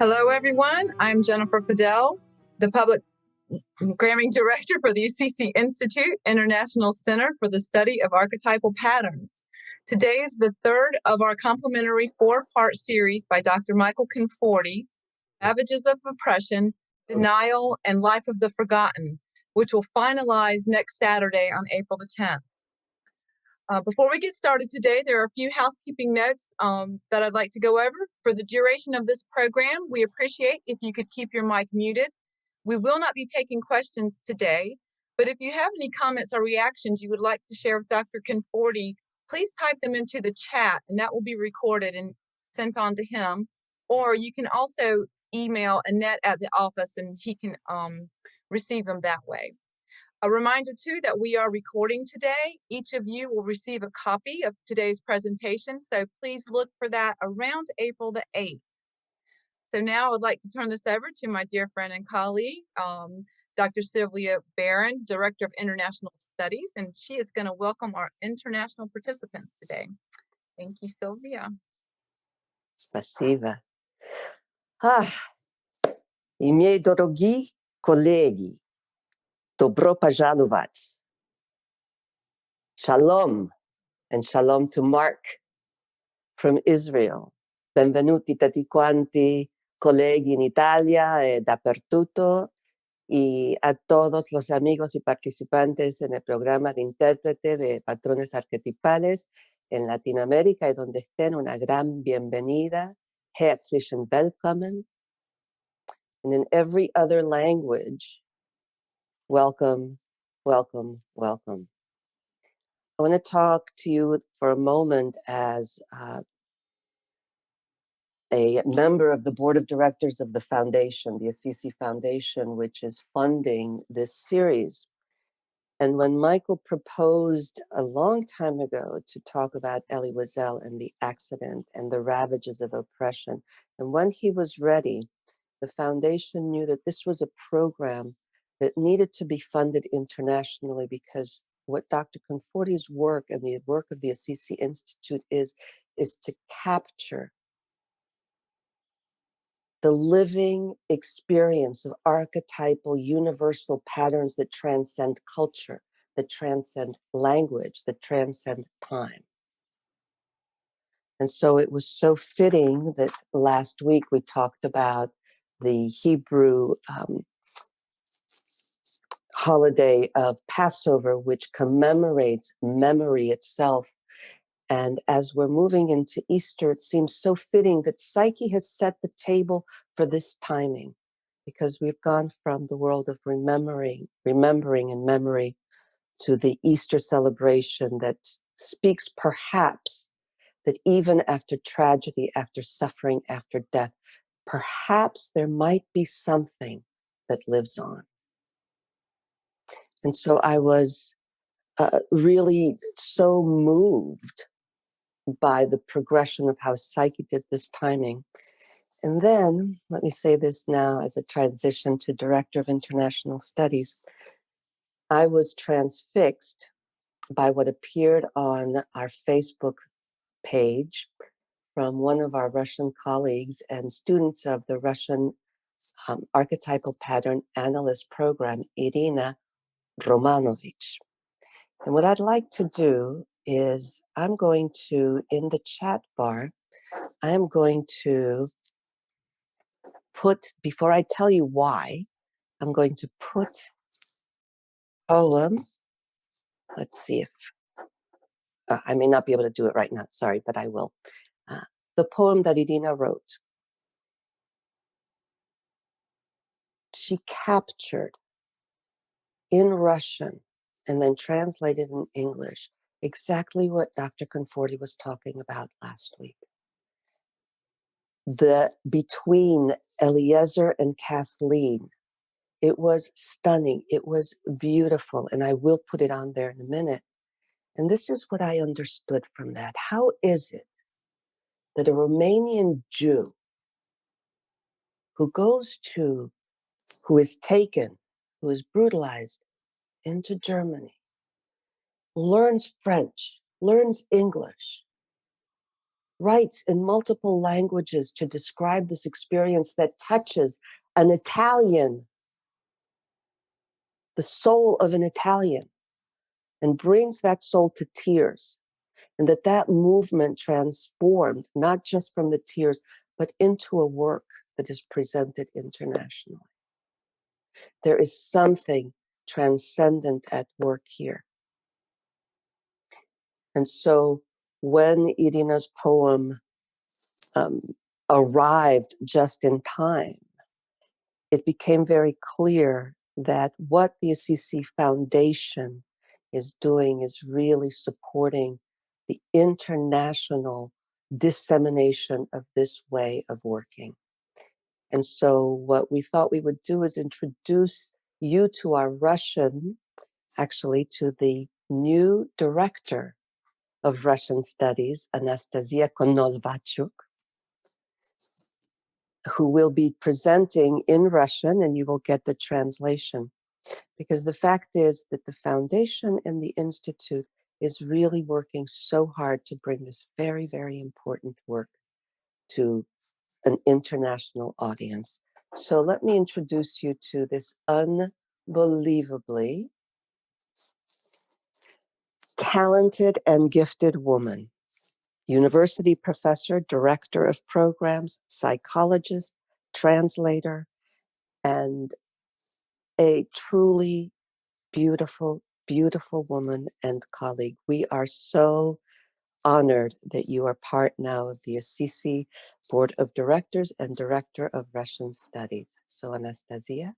Hello, everyone. I'm Jennifer Fidel, the Public Programming Director for the UCC Institute International Center for the Study of Archetypal Patterns. Today is the third of our complimentary four-part series by Dr. Michael Conforti, Ravages of Oppression, Denial, and Life of the Forgotten, which will finalize next Saturday on April the 10th. Before we get started today, there are a few housekeeping notes that I'd like to go over. For the duration of this program, we appreciate if you could keep your mic muted. We will not be taking questions today, but if you have any comments or reactions you would like to share with Dr. Conforti, please type them into the chat, and that will be recorded and sent on to him. Or you can also email Annette at the office, and he can receive them that way. A reminder, too, that we are recording today. Each of you will receive a copy of today's presentation, so please look for that around April the 8th. So now I would like to turn this over to my dear friend and colleague, Dr. Sylvia Barron, Director of International Studies, and she is going to welcome our international participants today. Thank you, Sylvia. Спасибо. I miei dorogi colleghi, dobro pожаловать. Shalom, and shalom to Mark from Israel. Benvenuti tutti quanti, colleghi in Italia e dappertutto, y a todos los amigos y participantes en el programa de intérprete de patrones arquetipales en Latinoamérica y donde estén, una gran bienvenida. Herzlichen Willkommen. And in every other language, welcome, welcome, welcome. I want to talk to you for a moment as a member of the board of directors of the foundation, the Assisi Foundation, which is funding this series. And when Michael proposed a long time ago to talk about Elie Wiesel and the accident and the ravages of oppression, and when he was ready, the foundation knew that this was a program that needed to be funded internationally, because what Dr. Conforti's work and the work of the Assisi Institute is to capture the living experience of archetypal universal patterns that transcend culture, that transcend language, that transcend time. And so it was so fitting that last week we talked about the Hebrew holiday of Passover, which commemorates memory itself. And as we're moving into Easter, it seems so fitting that Psyche has set the table for this timing, because we've gone from the world of remembering and memory to the Easter celebration that speaks perhaps that even after tragedy, after suffering, after death, perhaps there might be something that lives on. And so I was really so moved by the progression of how Psyche did this timing. And then, let me say this now as a transition to Director of International Studies, I was transfixed by what appeared on our Facebook page from one of our Russian colleagues and students of the Russian Archetypal Pattern Analyst Program, Irina Romanovich. And what I'd like to do is I'm going to, in the chat bar, I'm going to put, before I tell you why, I'm going to put poem. Let's see if, I may not be able to do it right now, sorry, but I will. The poem that Irina wrote. She captured in Russian and then translated in English exactly what Dr. Conforti was talking about last week. Between Eliezer and Kathleen, it was stunning, it was beautiful, and I will put it on there in a minute. And this is what I understood from that. How is it that a Romanian Jew who is taken, who is brutalized into Germany, learns French, learns English, writes in multiple languages to describe this experience that touches an Italian, the soul of an Italian, and brings that soul to tears. And that movement transformed, not just from the tears, but into a work that is presented internationally. There is something transcendent at work here. And so when Irina's poem arrived just in time, it became very clear that what the Assisi Foundation is doing is really supporting the international dissemination of this way of working. And so what we thought we would do is introduce you to our Russian, actually to the new director of Russian studies, Anastasia Konovalchuk, who will be presenting in Russian, and you will get the translation. Because the fact is that the foundation and the institute is really working so hard to bring this very, very important work to an international audience. So let me introduce you to this unbelievably talented and gifted woman, university professor, director of programs, psychologist, translator, and a truly beautiful, beautiful woman and colleague. We are so honored that you are part now of the Assisi Board of Directors and Director of Russian Studies. So Anastasia.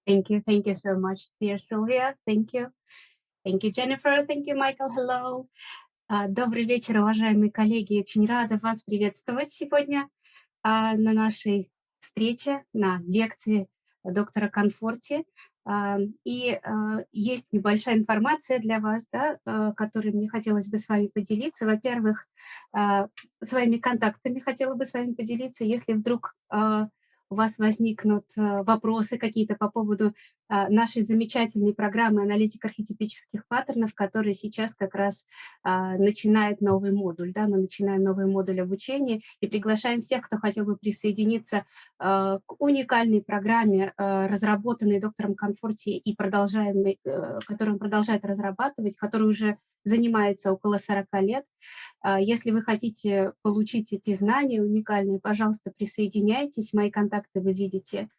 Thank you so much, dear Sylvia. Thank you, Jennifer. Thank you, Michael. Hello. Добрый вечер, уважаемые коллеги. Очень рада вас приветствовать сегодня на нашей встрече, на лекции доктора Конфорти. И есть небольшая информация для вас, да, которой мне хотелось бы с вами поделиться. Во-первых, своими контактами хотела бы с вами поделиться. Если вдруг у вас возникнут вопросы какие-то по поводу нашей замечательной программы «Аналитика архетипических паттернов», которая сейчас как раз начинает новый модуль. Да? Мы начинаем новый модуль обучения и приглашаем всех, кто хотел бы присоединиться к уникальной программе, разработанной доктором Конфорти и которую он продолжает разрабатывать, которая уже занимается около 40 лет. Если вы хотите получить эти знания уникальные, пожалуйста, присоединяйтесь. Мои контакты вы видите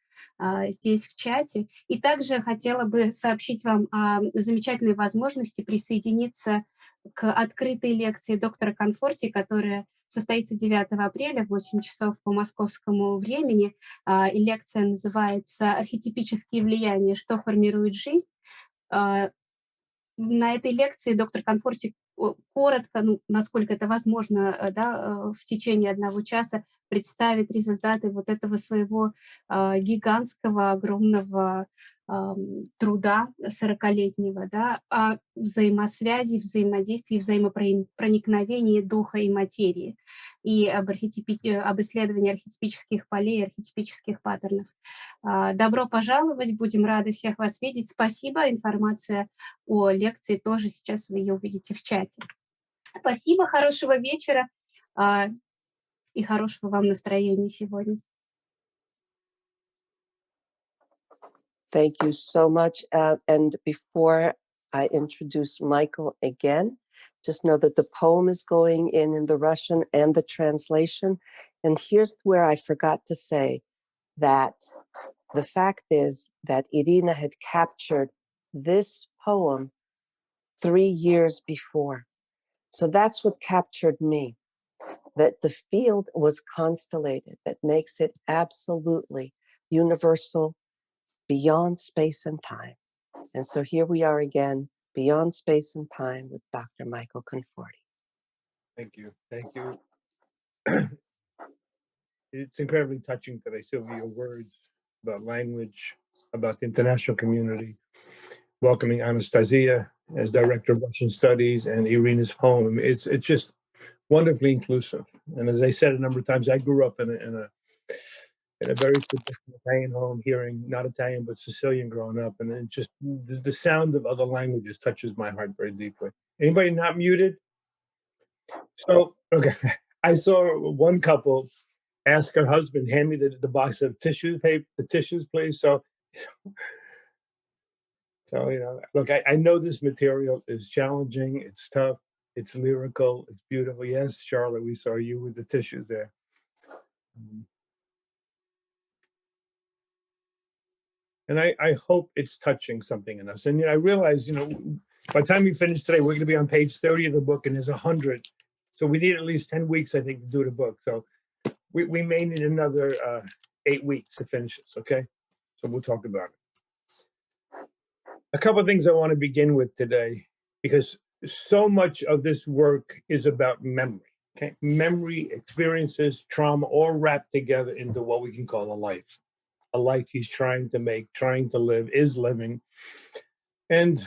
здесь в чате. И также хотела бы сообщить вам о замечательной возможности присоединиться к открытой лекции доктора Конфорти, которая состоится 9 апреля в 8 часов по московскому времени. И лекция называется «Архетипические влияния. Что формирует жизнь?». На этой лекции доктор Конфорти коротко, насколько это возможно, да, в течение 1 часа представит результаты вот этого своего гигантского, огромного труда 40-летнего, да, о взаимосвязи, взаимодействии, взаимопроникновении духа и материи и об исследовании архетипических полей, архетипических паттернов. Добро пожаловать, будем рады всех вас видеть. Спасибо, информация о лекции тоже сейчас вы ее увидите в чате. Спасибо, хорошего вечера и хорошего вам настроения сегодня. Thank you so much. And before I introduce Michael again, just know that the poem is going in the Russian and the translation. And here's where I forgot to say that the fact is that Irina had captured this poem 3 years before. So that's what captured me, that the field was constellated, that makes it absolutely universal, beyond space and time. And so here we are again, beyond space and time with Dr. Michael Conforti. Thank you. It's incredibly touching today, Sylvia, your words about language, about the international community, welcoming Anastasia as Director of Russian Studies and Irina's poem. It's just wonderfully inclusive. And as I said a number of times, I grew up in a very traditional Italian home, hearing not Italian but Sicilian growing up, and it just the sound of other languages touches my heart very deeply. Anybody not muted? So, okay, I saw one couple ask her husband, hand me the box of tissue paper, the tissues, please. So, look, I know this material is challenging, it's tough, it's lyrical, it's beautiful. Yes, Charlotte, we saw you with the tissues there. Mhm. And I hope it's touching something in us. And I realize, by the time we finish today, we're going to be on page 30 of the book, and there's 100. So we need at least 10 weeks, I think, to do the book. So we may need another 8 weeks to finish this, okay? So we'll talk about it. A couple of things I want to begin with today, because so much of this work is about memory, okay? Memory, experiences, trauma, all wrapped together into what we can call a life he's trying to make, trying to live, is living. And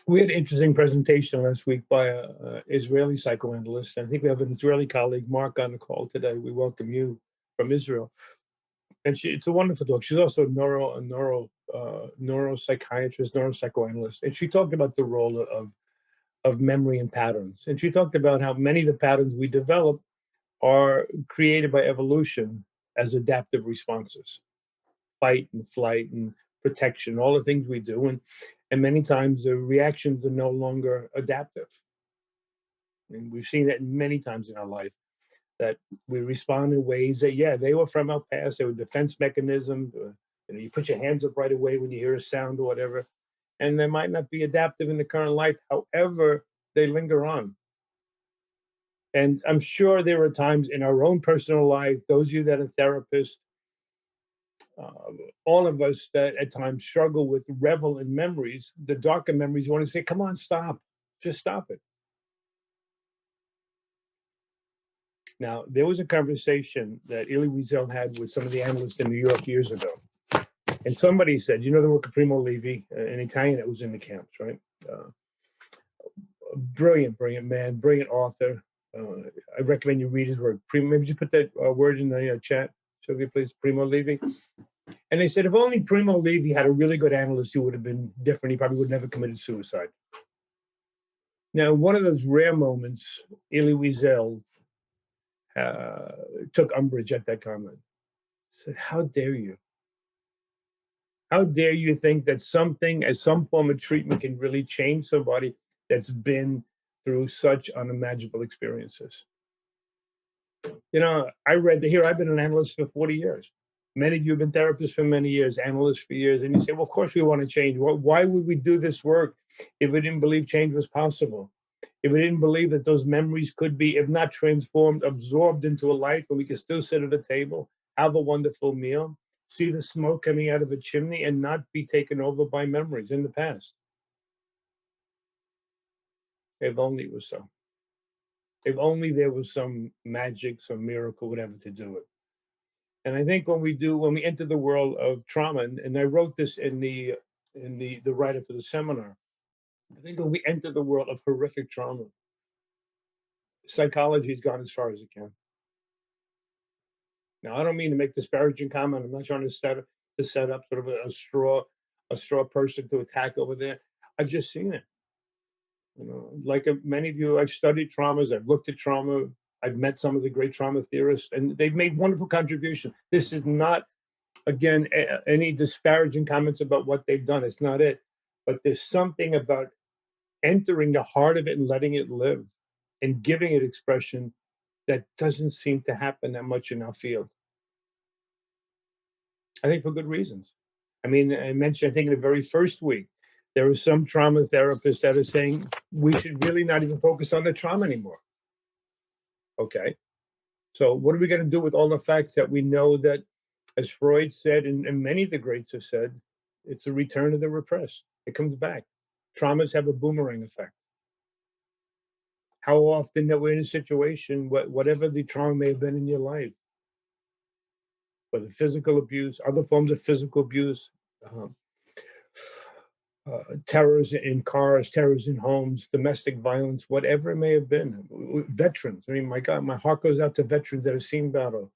we had an interesting presentation last week by an Israeli psychoanalyst. I think we have an Israeli colleague, Mark, on the call today. We welcome you from Israel. And it's a wonderful talk. She's also a neuropsychiatrist, neuropsychoanalyst. And she talked about the role of memory and patterns. And she talked about how many of the patterns we develop are created by evolution as adaptive responses, fight and flight and protection, all the things we do. And many times the reactions are no longer adaptive. And we've seen that many times in our life, that we respond in ways that, yeah, they were from our past. They were defense mechanisms. You put your hands up right away when you hear a sound or whatever. And they might not be adaptive in the current life. However, they linger on. And I'm sure there are times in our own personal life, those of you that are therapists, all of us that at times struggle with revel in memories, the darker memories, you want to say, come on, stop. Just stop it. Now, there was a conversation that Elie Wiesel had with some of the analysts in New York years ago. And somebody said, the work of Primo Levi, an Italian that was in the camps, right? Brilliant man, brilliant author. I recommend you read his work. Maybe just put that word in the chat, Sylvia, please. Primo Levi. And they said, if only Primo Levi had a really good analyst, he would have been different. He probably would have never committed suicide. Now, one of those rare moments, Elie Wiesel took umbrage at that comment. Said, how dare you? How dare you think that something, as some form of treatment, can really change somebody that's been through such unimaginable experiences? I read that here, I've been an analyst for 40 years. Many of you have been therapists for many years, analysts for years, and you say, well, of course we want to change. Why would we do this work if we didn't believe change was possible? If we didn't believe that those memories could be, if not transformed, absorbed into a life where we could still sit at a table, have a wonderful meal, see the smoke coming out of a chimney, and not be taken over by memories in the past. If only it was so. If only there was some magic, some miracle, whatever, to do it. And I think when we enter the world of trauma, and I wrote this in the write-up for the seminar, I think when we enter the world of horrific trauma, psychology has gone as far as it can. Now, I don't mean to make disparaging comment. I'm not trying to set up sort of a straw person to attack over there. I've just seen it. Like many of you, I've studied traumas. I've looked at trauma. I've met some of the great trauma theorists, and they've made wonderful contributions. This is not, again, any disparaging comments about what they've done. It's not it. But there's something about entering the heart of it and letting it live and giving it expression that doesn't seem to happen that much in our field. I think for good reasons. I mean, I mentioned, I think in the very first week, there are some trauma therapists that are saying we should really not even focus on the trauma anymore. Okay. So what are we going to do with all the facts that we know that, as Freud said, and many of the greats have said, it's a return of the repressed. It comes back. Traumas have a boomerang effect. How often that we're in a situation, whatever the trauma may have been in your life, whether physical abuse, other forms of physical abuse, terrors in cars, terrors in homes, domestic violence, whatever it may have been. Veterans, I mean, my God, my heart goes out to veterans that have seen battle.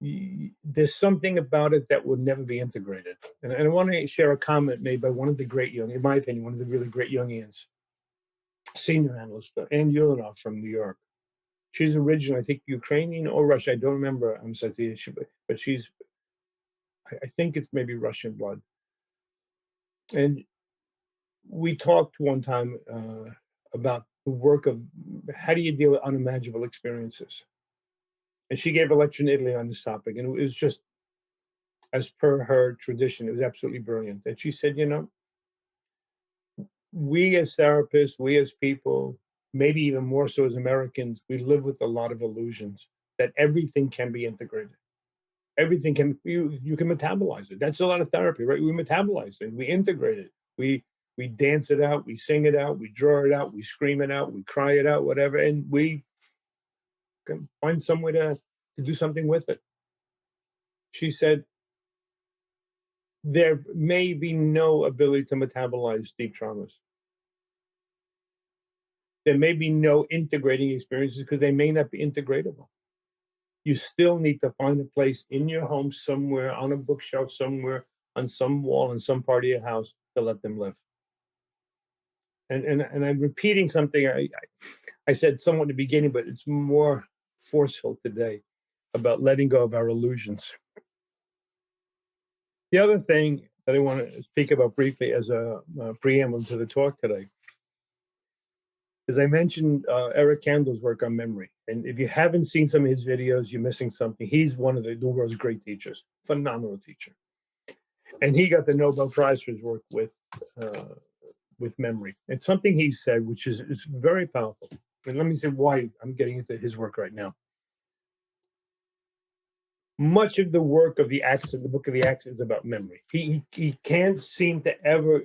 There's something about it that will never be integrated. And I want to share a comment made by one of the great young, in my opinion, one of the really great Jungians. senior analyst, Ann Yulinov from New York. She's originally, I think, Ukrainian or Russian. I don't remember. But she's, I think it's maybe Russian blood. And we talked one time about the work of how do you deal with unimaginable experiences. And she gave a lecture in Italy on this topic, and it was just, as per her tradition, it was absolutely brilliant. And she said, you know, we as therapists, we as people, maybe even more so as Americans, we live with a lot of illusions that everything can be integrated. Everything can, you can metabolize it. That's a lot of therapy, right? We metabolize it, we integrate it, we dance it out, we sing it out, we draw it out, we scream it out, we cry it out, whatever, and we can find some way to do something with it. She said, there may be no ability to metabolize deep traumas. There may be no integrating experiences because they may not be integratable. You still need to find a place in your home somewhere, on a bookshelf somewhere, on some wall in some part of your house to let them live. And I'm repeating something I said somewhat in the beginning, but it's more forceful today about letting go of our illusions. The other thing that I want to speak about briefly as a preamble to the talk today is I mentioned Eric Kandel's work on memory. And if you haven't seen some of his videos, you're missing something. He's one of the world's great teachers, phenomenal teacher. And he got the Nobel Prize for his work with memory. And something he said, which is very powerful. And let me say why I'm getting into his work right now. Much of the work of the Acts, the book of the Acts, is about memory. He can't seem to ever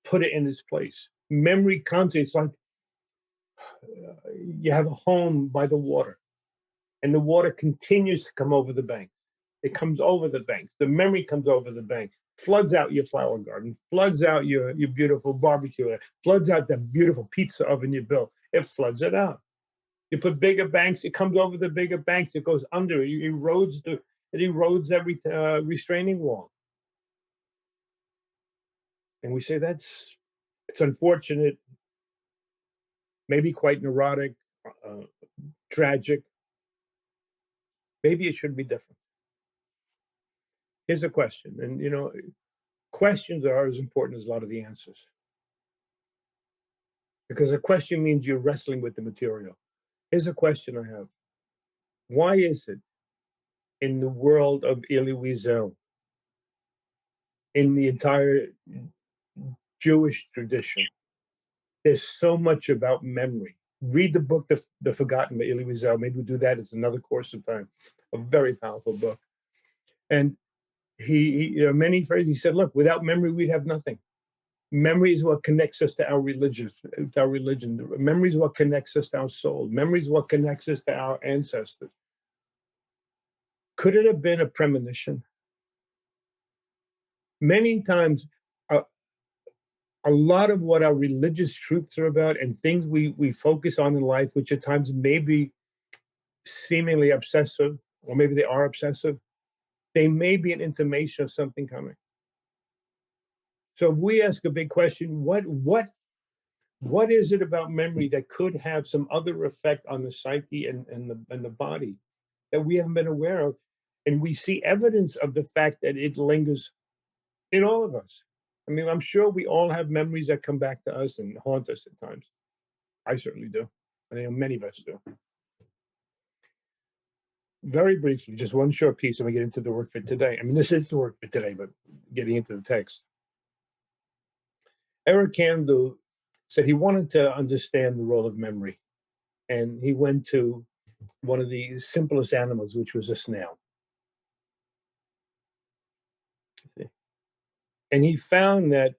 put it in its place. Memory constantly, it's like you have a home by the water, and the water continues to come over the bank. It comes over the bank. The memory comes over the bank, floods out your flower garden, floods out your beautiful barbecue, floods out that beautiful pizza oven you built. It floods it out. You put bigger banks, it comes over the bigger banks, it goes under, it erodes every restraining wall. And we say it's unfortunate, maybe quite neurotic, tragic. Maybe it should be different. Here's a question, and you know, questions are as important as a lot of the answers. Because a question means you're wrestling with the material. Here's a question I have. Why is it in the world of Elie Wiesel, in the entire Jewish tradition, there's so much about memory? Read the book, The Forgotten by Elie Wiesel. Maybe we'll do that as another course of time. A very powerful book. And many phrases, he said, look, without memory, we'd have nothing. Memory is what connects us to our religion. Memory is what connects us to our soul. Memory is what connects us to our ancestors. Could it have been a premonition? Many times, a lot of what our religious truths are about and things we focus on in life, which at times may be seemingly obsessive, or maybe they are obsessive, they may be an intimation of something coming. So if we ask a big question, what is it about memory that could have some other effect on the psyche and the body that we haven't been aware of? And we see evidence of the fact that it lingers in all of us. I mean, I'm sure we all have memories that come back to us and haunt us at times. I certainly do. I know many of us do. Very briefly, just one short piece, and we get into the work for today. I mean, this is the work for today, but getting into the text. Eric Kandel said he wanted to understand the role of memory, and he went to one of the simplest animals, which was a snail. And he found that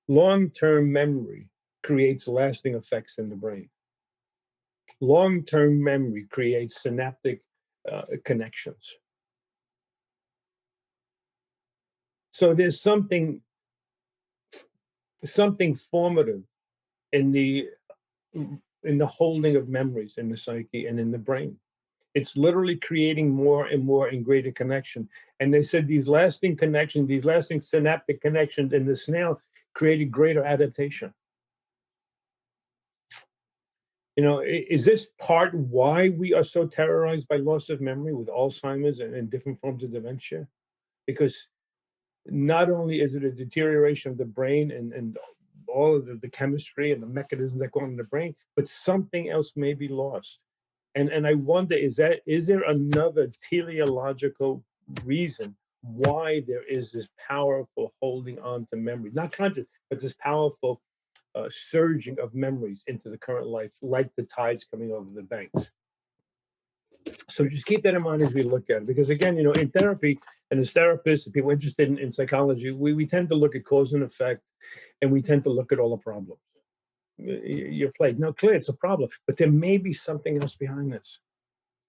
long-term memory creates lasting effects in the brain. Long-term memory creates synaptic connections. So there's something formative in the holding of memories in the psyche and in the brain. It's literally creating more and more and greater connection. And they said these lasting connections, these lasting synaptic connections in the snail created greater adaptation. You know, is this part why we are so terrorized by loss of memory with Alzheimer's and different forms of dementia? Because not only is it a deterioration of the brain and all of the chemistry and the mechanisms that go on in the brain, but something else may be lost. And I wonder, is there another teleological reason why there is this powerful holding on to memory, not conscious, but this powerful surging of memories into the current life, like the tides coming over the banks? So just keep that in mind as we look at it, because again, you know, in therapy and as therapists and people interested in psychology, we tend to look at cause and effect, and we tend to look at all the problems. You're plagued. Now, clearly it's a problem, but there may be something else behind this.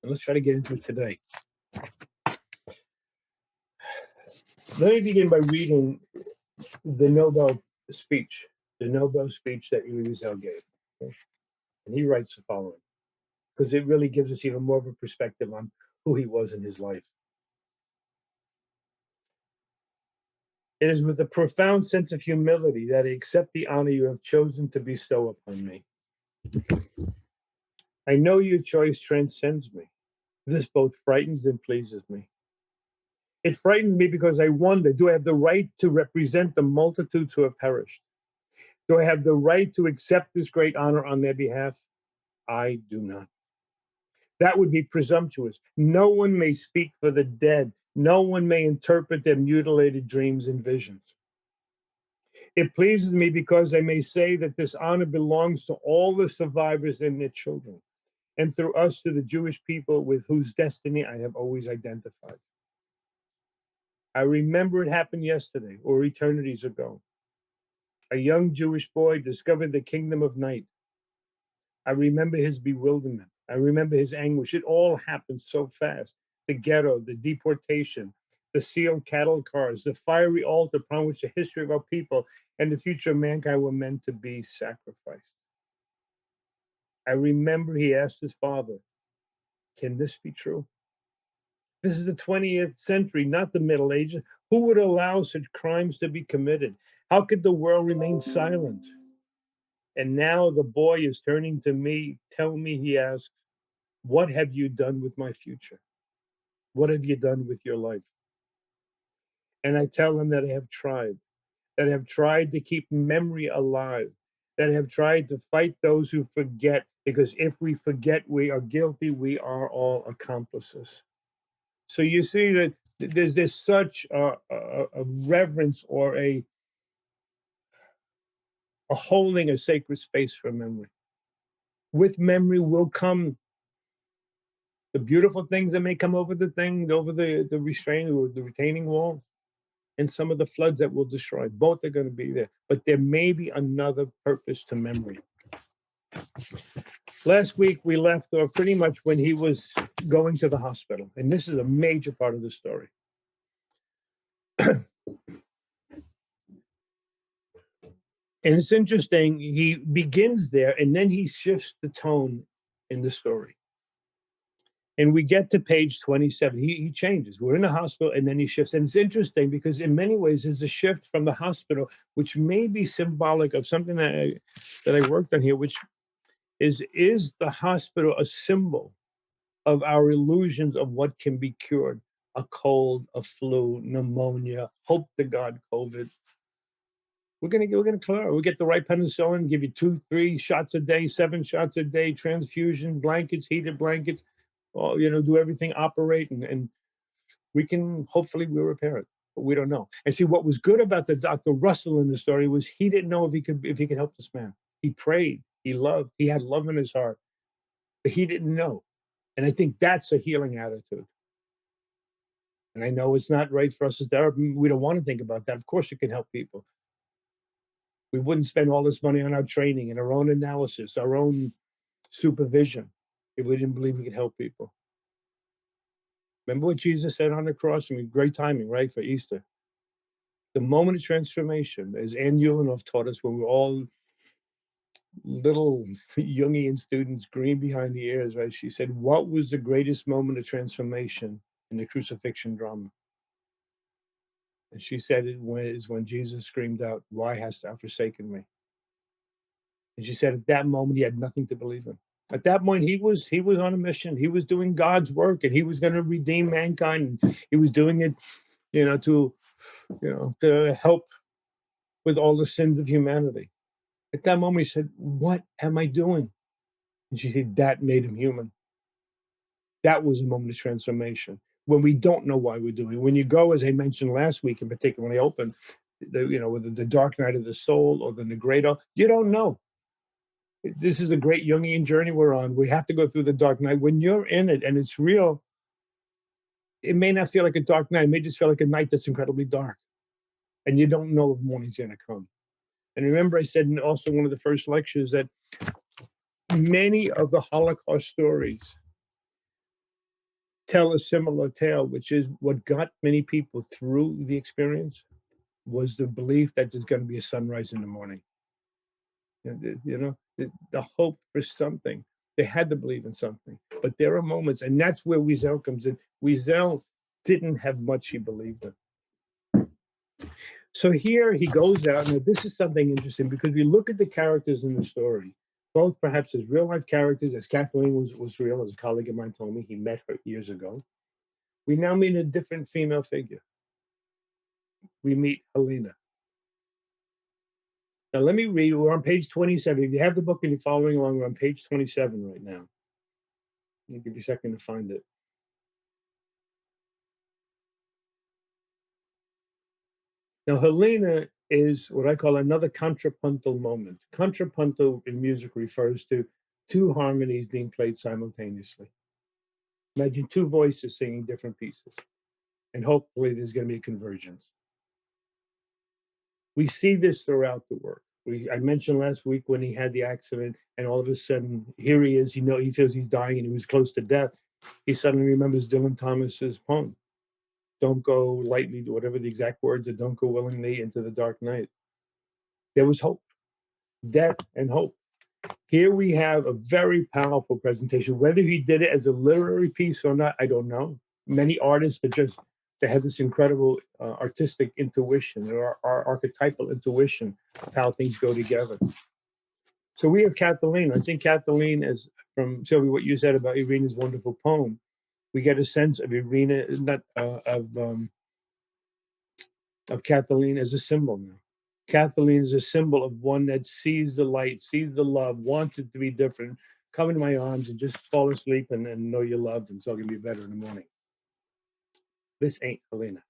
And let's try to get into it today. Let me begin by reading the Nobel speech that Elie Wiesel gave. Okay? And he writes the following, because it really gives us even more of a perspective on who he was in his life. It is with a profound sense of humility that I accept the honor you have chosen to bestow upon me. I know your choice transcends me. This both frightens and pleases me. It frightens me because I wonder, do I have the right to represent the multitudes who have perished? Do I have the right to accept this great honor on their behalf? I do not. That would be presumptuous. No one may speak for the dead. No one may interpret their mutilated dreams and visions. It pleases me because I may say that this honor belongs to all the survivors and their children, and through us to the Jewish people with whose destiny I have always identified. I remember it happened yesterday or eternities ago. A young Jewish boy discovered the kingdom of night. I remember his bewilderment. I remember his anguish. It all happened so fast. The ghetto, the deportation, the sealed cattle cars, the fiery altar upon which the history of our people and the future of mankind were meant to be sacrificed. I remember he asked his father, can this be true? This is the 20th century, not the Middle Ages. Who would allow such crimes to be committed? How could the world remain silent? And now the boy is turning to me. Tell me, he asks, what have you done with my future? What have you done with your life? And I tell him that I have tried to keep memory alive, that I have tried to fight those who forget, because if we forget, we are guilty. We are all accomplices. So you see that there's such a reverence or a holding a sacred space for memory. With memory will come the beautiful things that may come over the restraint or the retaining wall, and some of the floods that will destroy. Both are going to be there, but there may be another purpose to memory. Last week we left off pretty much when he was going to the hospital, and this is a major part of the story. And it's interesting, he begins there and then he shifts the tone in the story. And we get to page 27. He changes. We're in the hospital and then he shifts. And it's interesting because in many ways there's a shift from the hospital, which may be symbolic of something that I worked on here, which is the hospital a symbol of our illusions of what can be cured? A cold, a flu, pneumonia, hope to God, COVID. We're gonna clear it. We get the right penicillin, give you 2-3 shots a day, 7 shots a day, transfusion, blankets, heated blankets, do everything, operate, and we can hopefully we'll repair it, but we don't know. And see, what was good about the Dr. Russell in the story was he didn't know if he could help this man. He prayed, he loved, he had love in his heart, but he didn't know. And I think that's a healing attitude. And I know it's not right for us as therapists. We don't want to think about that. Of course, it can help people. We wouldn't spend all this money on our training and our own analysis, our own supervision, if we didn't believe we could help people. Remember what Jesus said on the cross? I mean, great timing, right, for Easter. The moment of transformation, as Ann Ulinoff taught us when we were all little Jungian students, green behind the ears, right? She said, what was the greatest moment of transformation in the crucifixion drama? And she said it was when Jesus screamed out, "Why hast thou forsaken me?" And she said at that moment he had nothing to believe in. At that point, he was on a mission. He was doing God's work, and he was going to redeem mankind. He was doing it, to help with all the sins of humanity. At that moment, he said, "What am I doing?" And she said, that made him human. That was a moment of transformation when we don't know why we're doing it. When you go, as I mentioned last week, in particular, when I opened, whether the dark night of the soul or the Negredo, you don't know. This is a great Jungian journey we're on. We have to go through the dark night. When you're in it and it's real, it may not feel like a dark night. It may just feel like a night that's incredibly dark. And you don't know if morning's going to come. And remember, I said in also one of the first lectures that many of the Holocaust stories tell a similar tale, which is what got many people through the experience was the belief that there's going to be a sunrise in the morning. The hope for something. They had to believe in something. But there are moments, and that's where Wiesel comes in. Wiesel didn't have much he believed in. So here he goes out. Now, this is something interesting because we look at the characters in the story, both perhaps as real life characters, as Kathleen was real, as a colleague of mine told me, he met her years ago. We now meet a different female figure. We meet Helena. Now, let me read. We're on page 27. If you have the book and you're following along, we're on page 27 right now. I'll give you a second to find it. Now, Helena is what I call another contrapuntal moment. Contrapuntal in music refers to two harmonies being played simultaneously. Imagine two voices singing different pieces, and hopefully there's going to be a convergence. We see this throughout the work. I mentioned last week when he had the accident, and all of a sudden, here he is. He feels he's dying, and he was close to death. He suddenly remembers Dylan Thomas's poem, "Don't go lightly," whatever the exact words are, "Don't go willingly into the dark night." There was hope, death, and hope. Here we have a very powerful presentation. Whether he did it as a literary piece or not, I don't know. Many artists they have this incredible artistic intuition or archetypal intuition of how things go together. So we have Kathleen. I think Kathleen is, from Sylvia, what you said about Irina's wonderful poem, we get a sense of Irina, of Kathleen as a symbol now. Kathleen is a symbol of one that sees the light, sees the love, wants it to be different. Come into my arms and just fall asleep and know you're loved, and it's all going to be better in the morning. This ain't Helena.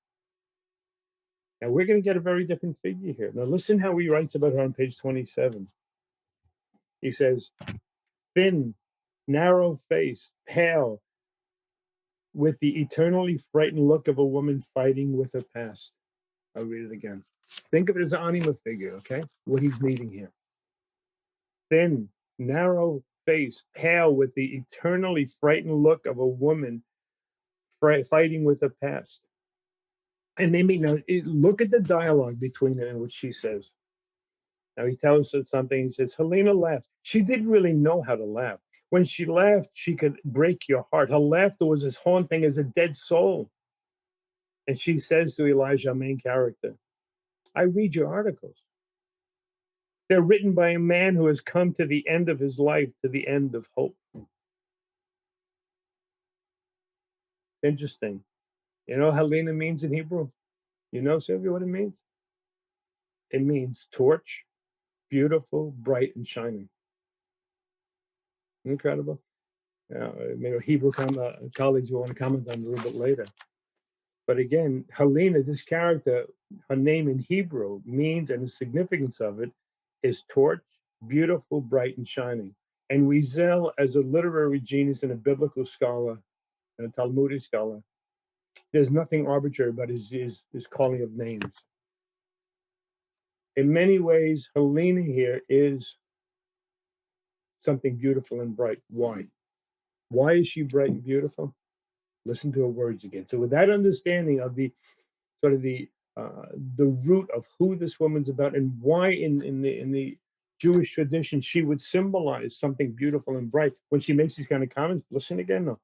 Now we're going to get a very different figure here. Now listen how he writes about her on page 27. He says, thin, narrow face, pale, with the eternally frightened look of a woman fighting with her past. I'll read it again. Think of it as an anima figure, okay? What he's meeting here. Thin, narrow face, pale, with the eternally frightened look of a woman fighting with her past. And they meet. Now, look at the dialogue between them and what she says. Now, he tells her something. He says, Helena laughed. She didn't really know how to laugh. When she laughed, she could break your heart. Her laughter was as haunting as a dead soul. And she says to Elijah, our main character, I read your articles. They're written by a man who has come to the end of his life, to the end of hope. Interesting. You know what Helena means in Hebrew? You know, Sylvia, what it means? It means torch, beautiful, bright, and shining. Incredible. Maybe Hebrew colleagues will want to comment on it a little bit later. But again, Helena, this character, her name in Hebrew means, and the significance of it is torch, beautiful, bright, and shining. And Wiesel, as a literary genius and a biblical scholar and a Talmudic scholar, there's nothing arbitrary about his calling of names. In many ways, Helena here is something beautiful and bright. Why? Why is she bright and beautiful? Listen to her words again. So with that understanding of the sort of the root of who this woman's about and why in the Jewish tradition she would symbolize something beautiful and bright, when she makes these kind of comments, listen again. No,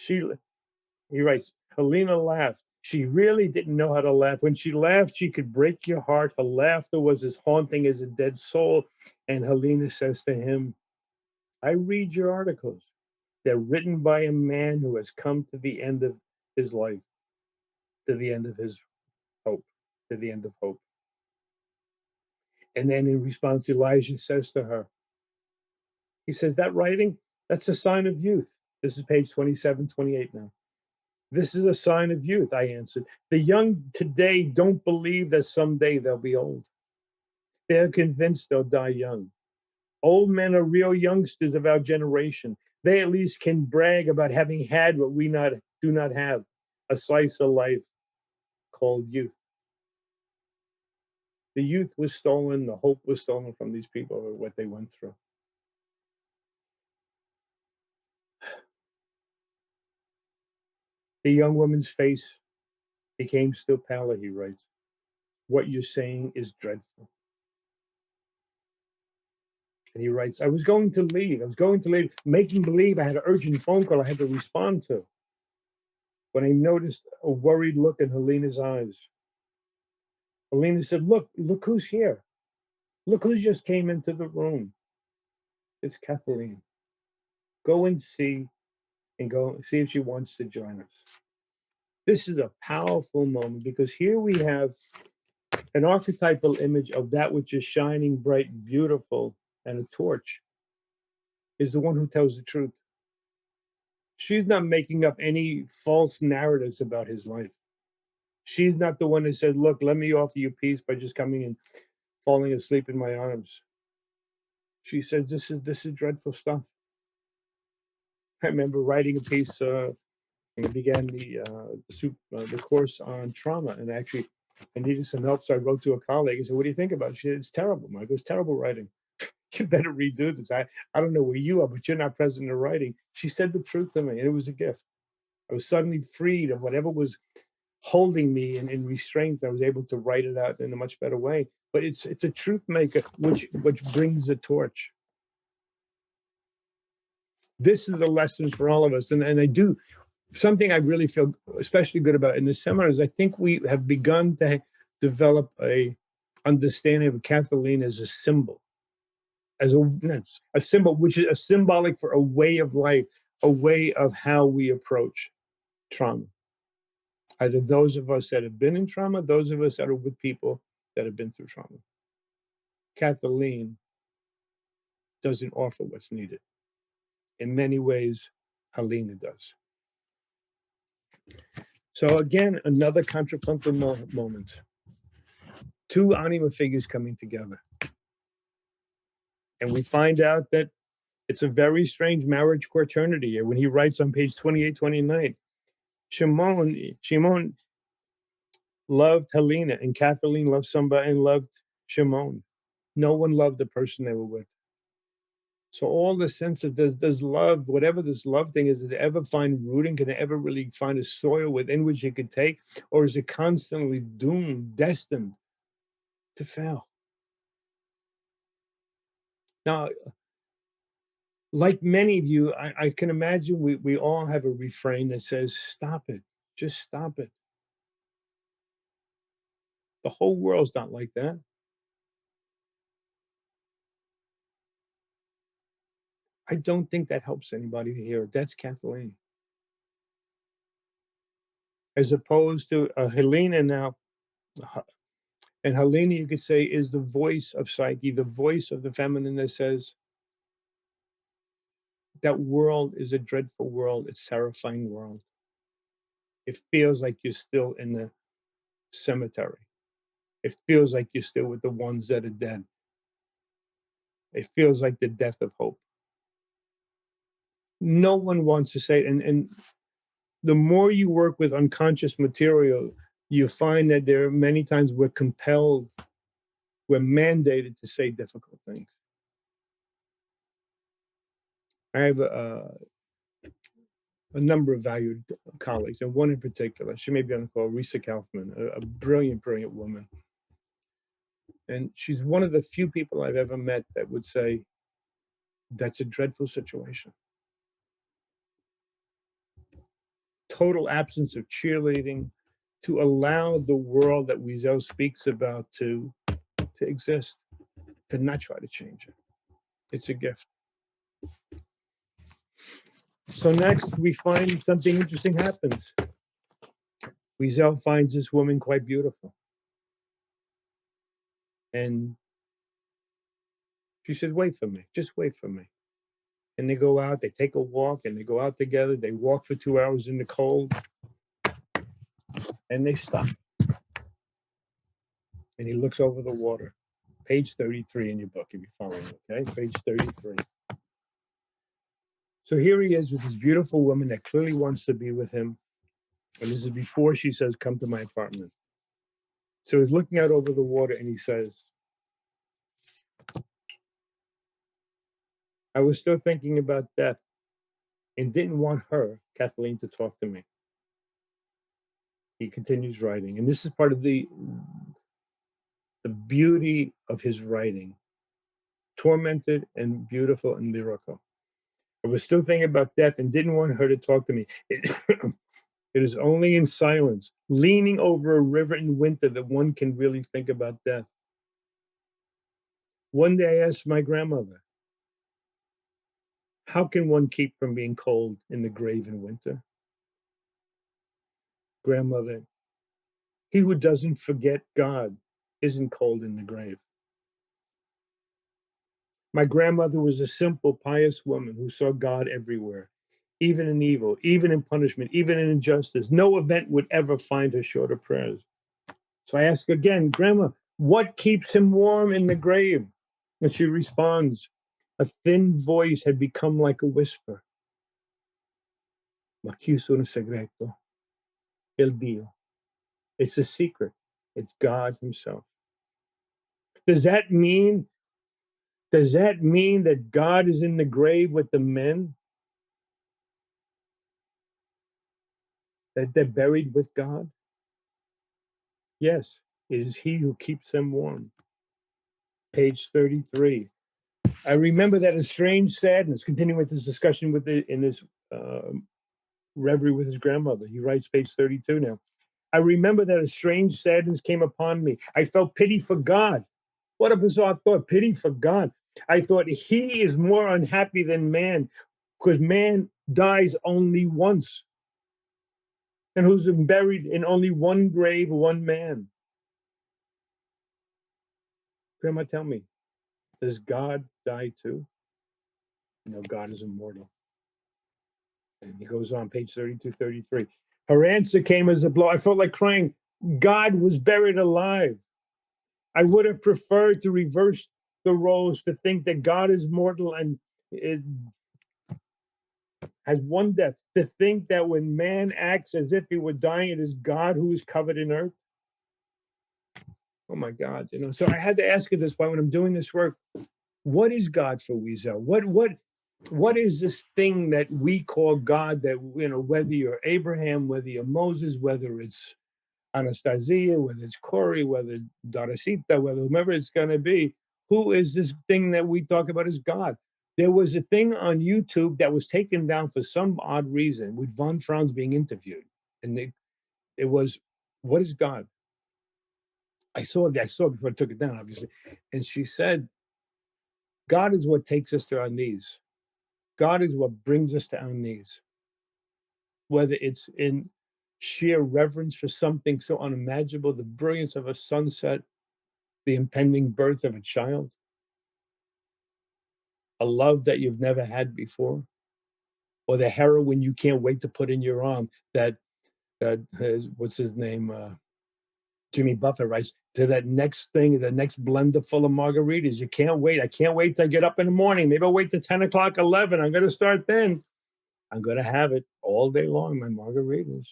he writes, Helena laughed. She really didn't know how to laugh. When she laughed, she could break your heart. Her laughter was as haunting as a dead soul. And Helena says to him, I read your articles. They're written by a man who has come to the end of his life, to the end of his hope, to the end of hope. And then in response, Elijah says to her, he says, that writing, that's a sign of youth. This is page 27, 28 now. This is a sign of youth, I answered. The young today don't believe that someday they'll be old. They're convinced they'll die young. Old men are real youngsters of our generation. They at least can brag about having had what we do not have, a slice of life called youth. The youth was stolen, the hope was stolen from these people, what they went through. The young woman's face became still paler, he writes. What you're saying is dreadful. And he writes, I was going to leave, making believe I had an urgent phone call I had to respond to, when I noticed a worried look in Helena's eyes. Helena said, look who's here. Look who just came into the room. It's Kathleen. Go and see if she wants to join us. This is a powerful moment because here we have an archetypal image of that which is shining, bright, and beautiful, and a torch is the one who tells the truth. She's not making up any false narratives about his life. She's not the one that said, look, let me offer you peace by just coming and falling asleep in my arms. She said, this is dreadful stuff. I remember writing a piece when I began the course on trauma, and actually I needed some help, so I wrote to a colleague. I said, what do you think about it? She said, it's terrible, Michael. It's terrible writing. You better redo this. I don't know where you are, but you're not present in writing. She said the truth to me, and it was a gift. I was suddenly freed of whatever was holding me in restraints. I was able to write it out in a much better way. But it's a truth maker, which brings a torch. This is the lesson for all of us. And I do something I really feel especially good about in this seminar is I think we have begun to develop a understanding of Kathleen as a symbol, as a symbol, which is a symbolic for a way of life, a way of how we approach trauma. Either those of us that have been in trauma, those of us that are with people that have been through trauma. Kathleen doesn't offer what's needed. In many ways, Helena does. So again, another contrapuntal moment. Two anima figures coming together. And we find out that it's a very strange marriage quaternity here. When he writes on page 28, 29, Shimon loved Helena, and Kathleen loved somebody and loved Shimon. No one loved the person they were with. So all the sense of does love, whatever this love thing is, did it ever find rooting? Can it ever really find a soil within which it could take? Or is it constantly doomed, destined to fail? Now, like many of you, I can imagine we all have a refrain that says, stop it, just stop it. The whole world's not like that. I don't think that helps anybody to hear it. That's Kathleen. As opposed to Helena now, and Helena, you could say, is the voice of Psyche, the voice of the feminine that says, that world is a dreadful world. It's a terrifying world. It feels like you're still in the cemetery. It feels like you're still with the ones that are dead. It feels like the death of hope. No one wants to say it. And the more you work with unconscious material, you find that there are many times we're compelled, we're mandated to say difficult things. I have a number of valued colleagues, and one in particular, she may be on the call, Risa Kaufman, a brilliant, brilliant woman. And she's one of the few people I've ever met that would say, that's a dreadful situation. Total absence of cheerleading, to allow the world that Wiesel speaks about to exist, to not try to change it. It's a gift. So next, we find something interesting happens. Wiesel finds this woman quite beautiful. And she says, wait for me, just wait for me. And they go out, they take a walk, and they go out together. They walk for 2 hours in the cold, and they stop. And he looks over the water. Page 33 in your book, if you're following, okay? Page 33. So here he is with this beautiful woman that clearly wants to be with him. And this is before she says, come to my apartment. So he's looking out over the water, and he says, I was still thinking about death and didn't want her, Kathleen, to talk to me. He continues writing. And this is part of the beauty of his writing. Tormented and beautiful and lyrical. I was still thinking about death and didn't want her to talk to me. It is only in silence, leaning over a river in winter, that one can really think about death. One day I asked my grandmother, how can one keep from being cold in the grave in winter? Grandmother, he who doesn't forget God isn't cold in the grave. My grandmother was a simple, pious woman who saw God everywhere, even in evil, even in punishment, even in injustice. No event would ever find her short of prayers. So I ask again, Grandma, what keeps him warm in the grave? And she responds, a thin voice had become like a whisper. Ma chiuso un segreto, il Dio. It's a secret. It's God himself. Does that mean that God is in the grave with the men? That they're buried with God? Yes, it is he who keeps them warm. Page 33. I remember that a strange sadness, continuing with this discussion in this reverie with his grandmother. He writes, page 32 now. I remember that a strange sadness came upon me. I felt pity for God. What a bizarre thought, pity for God. I thought he is more unhappy than man, because man dies only once. And who's buried in only one grave, one man. Grandma, tell me, does God die too? No, God is immortal. And he goes on, page 32, 33. Her answer came as a blow. I felt like crying. God was buried alive. I would have preferred to reverse the roles, to think that God is mortal and it has one death, to think that when man acts as if he were dying, it is God who is covered in earth. Oh my God, so I had to ask her this, why when I'm doing this work, what is God for Wiesel? What is this thing that we call God, that, whether you're Abraham, whether you're Moses, whether it's Anastasia, whether it's Corey, whether Dorosita, whether whomever it's going to be, who is this thing that we talk about as God? There was a thing on YouTube that was taken down for some odd reason with von Franz being interviewed. And it was, what is God? I saw it before I took it down, obviously. And she said, God is what takes us to our knees. God is what brings us to our knees. Whether it's in sheer reverence for something so unimaginable, the brilliance of a sunset, the impending birth of a child, a love that you've never had before, or the heroin you can't wait to put in your arm that what's his name? Jimmy Buffett writes, to that next thing, the next blender full of margaritas. You can't wait. I can't wait to get up in the morning. Maybe I'll wait till 10 o'clock, 11. I'm going to start then. I'm going to have it all day long, my margaritas.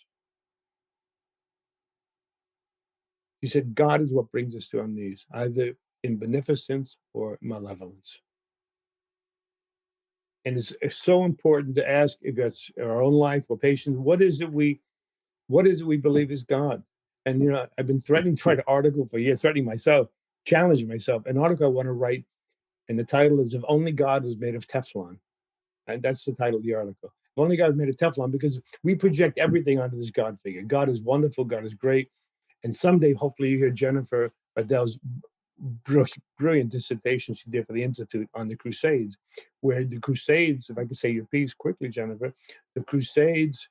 He said, God is what brings us to our knees, either in beneficence or malevolence. And it's so important to ask, if it's our own life or patients, what is it we believe is God? And I've been threatening to write an article for years, threatening myself, challenging myself. An article I want to write, and the title is "If Only God Was Made of Teflon," and that's the title of the article. Only God made a Teflon, because we project everything onto this God figure. God is wonderful. God is great. And someday, hopefully, you hear Jennifer Adele's brilliant dissertation she did for the Institute on the Crusades, where the Crusades, if I could say your piece quickly, Jennifer, the Crusades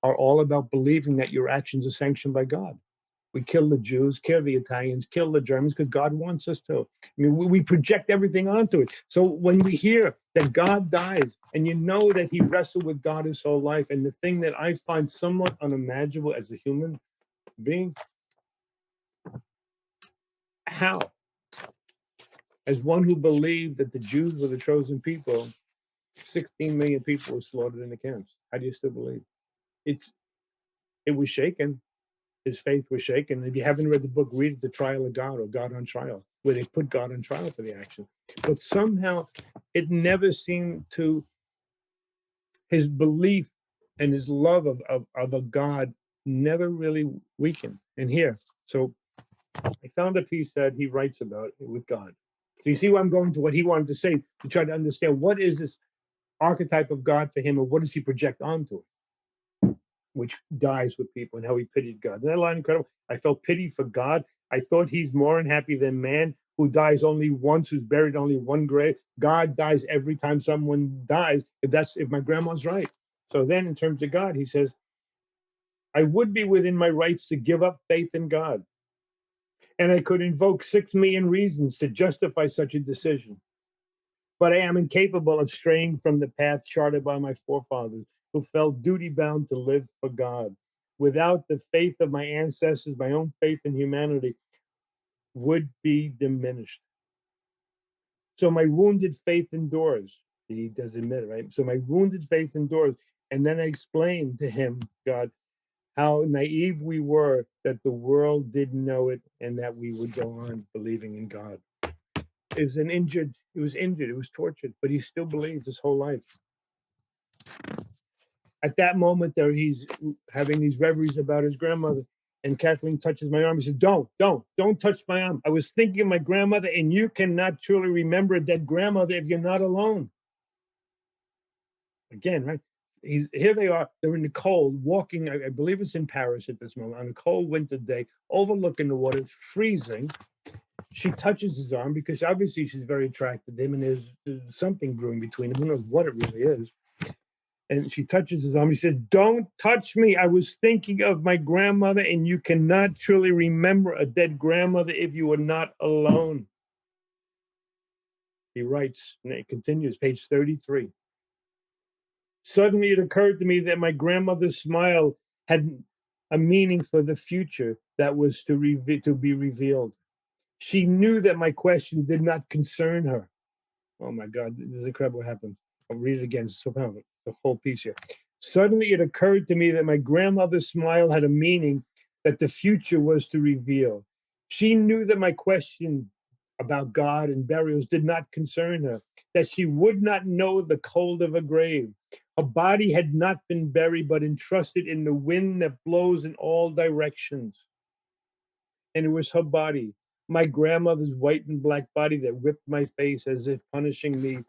are all about believing that your actions are sanctioned by God. We kill the Jews, kill the Italians, kill the Germans, because God wants us to. I mean, we project everything onto it. So when we hear that God dies, and you know that he wrestled with God his whole life, and the thing that I find somewhat unimaginable as a human being, how, as one who believed that the Jews were the chosen people, 16 million people were slaughtered in the camps. How do you still believe? It was shaken. His faith was shaken. If you haven't read the book, read it, The Trial of God, or God on Trial, where they put God on trial for the action. But somehow it never seemed to, his belief and his love of a God never really weakened. And here, so I found a piece that he writes about it with God. So you see where I'm going to, what he wanted to say, to try to understand what is this archetype of God for him, or what does he project onto it, which dies with people, and how he pitied God. Isn't that line incredible? I felt pity for God. I thought he's more unhappy than man, who dies only once, who's buried only one grave. God dies every time someone dies, if my grandma's right. So then in terms of God, he says, I would be within my rights to give up faith in God, and I could invoke 6 million reasons to justify such a decision. But I am incapable of straying from the path charted by my forefathers, who felt duty bound to live for God. Without the faith of my ancestors, my own faith in humanity would be diminished. So my wounded faith endures. He does admit it, right? So my wounded faith endures. And then I explained to him, God, how naive we were that the world didn't know it, and that we would go on believing in God. It was injured, it was tortured, but he still believes his whole life. At that moment there, he's having these reveries about his grandmother, and Kathleen touches my arm. He says, don't touch my arm. I was thinking of my grandmother, and you cannot truly remember a dead grandmother if you're not alone. Again, right? Here they are, they're in the cold, walking, I believe it's in Paris at this moment, on a cold winter day, overlooking the water, it's freezing. She touches his arm, because obviously she's very attracted to him, and there's something brewing between them. Who knows what it really is? And she touches his arm. He says, don't touch me. I was thinking of my grandmother, and you cannot truly remember a dead grandmother if you are not alone. He writes, and it continues, page 33. Suddenly it occurred to me that my grandmother's smile had a meaning for the future that was to be revealed. She knew that my question did not concern her. Oh my God, this is incredible what happened. I'll read it again. It's so powerful. The whole piece here. Suddenly it occurred to me that my grandmother's smile had a meaning that the future was to reveal. She knew that my question about God and burials did not concern her, that she would not know the cold of a grave. Her body had not been buried, but entrusted in the wind that blows in all directions. And it was her body, my grandmother's white and black body, that whipped my face as if punishing me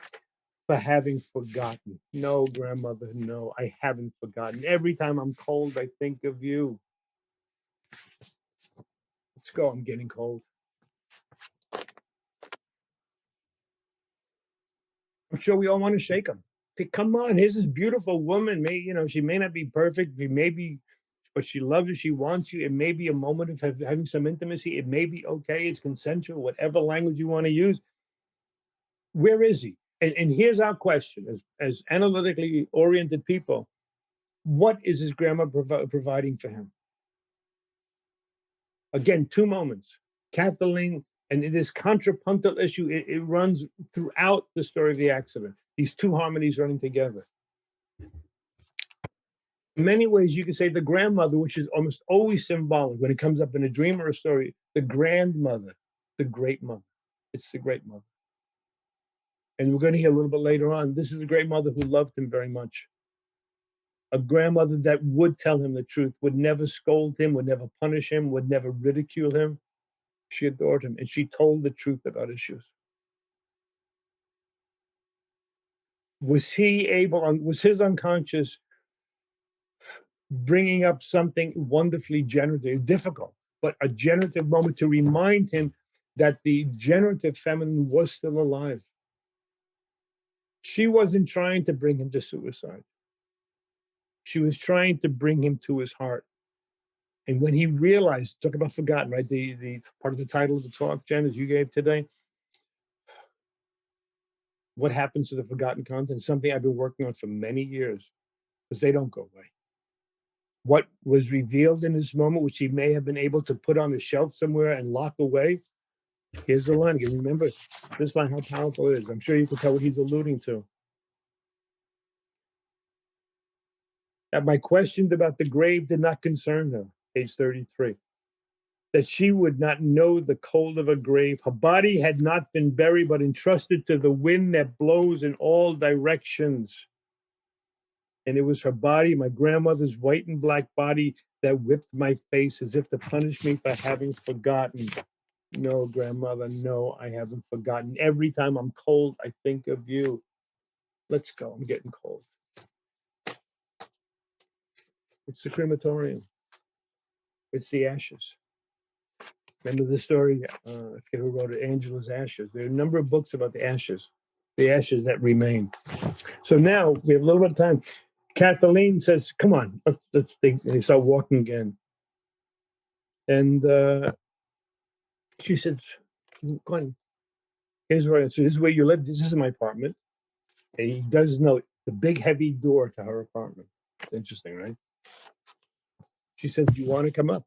for having forgotten. No, grandmother, no, I haven't forgotten. Every time I'm cold, I think of you. Let's go, I'm getting cold. I'm sure we all want to shake them. Come on, here's this beautiful woman. She may not be perfect, but she loves you, she wants you. It may be a moment of having some intimacy. It may be okay, it's consensual, whatever language you want to use. Where is he? And here's our question, as analytically oriented people: what is his grandma providing for him? Again, 2 moments. Kathleen, and this contrapuntal issue, it runs throughout the story of the accident. These two harmonies running together. In many ways, you could say the grandmother, which is almost always symbolic when it comes up in a dream or a story, the grandmother, the great mother. It's the great mother. And we're going to hear a little bit later on, this is a great mother who loved him very much. A grandmother that would tell him the truth, would never scold him, would never punish him, would never ridicule him. She adored him, and she told the truth about issues. Was his unconscious bringing up something wonderfully generative, difficult, but a generative moment to remind him that the generative feminine was still alive. She wasn't trying to bring him to suicide. She was trying to bring him to his heart. And when he realized, talk about forgotten, right? The part of the title of the talk, Jen, as you gave today, what happens to the forgotten content? Something I've been working on for many years, because they don't go away. What was revealed in this moment, which he may have been able to put on a shelf somewhere and lock away. Here's the line again. Remember this line, how powerful it is. I'm sure you can tell what he's alluding to. That my questions about the grave did not concern her, page 33. That she would not know the cold of a grave. Her body had not been buried, but entrusted to the wind that blows in all directions. And it was her body, my grandmother's white and black body, that whipped my face as if to punish me for having forgotten. No, grandmother, no, I haven't forgotten. Every time I'm cold, I think of you. Let's go. I'm getting cold. It's the crematorium. It's the ashes. Remember the story? I forget who wrote it, Angela's Ashes. There are a number of books about the ashes that remain. So now we have a little bit of time. Kathleen says, come on, let's think. And they start walking again. And she said, go on. Here's where you live. This is my apartment. And he does know the big, heavy door to her apartment. It's interesting, right? She says, do you want to come up?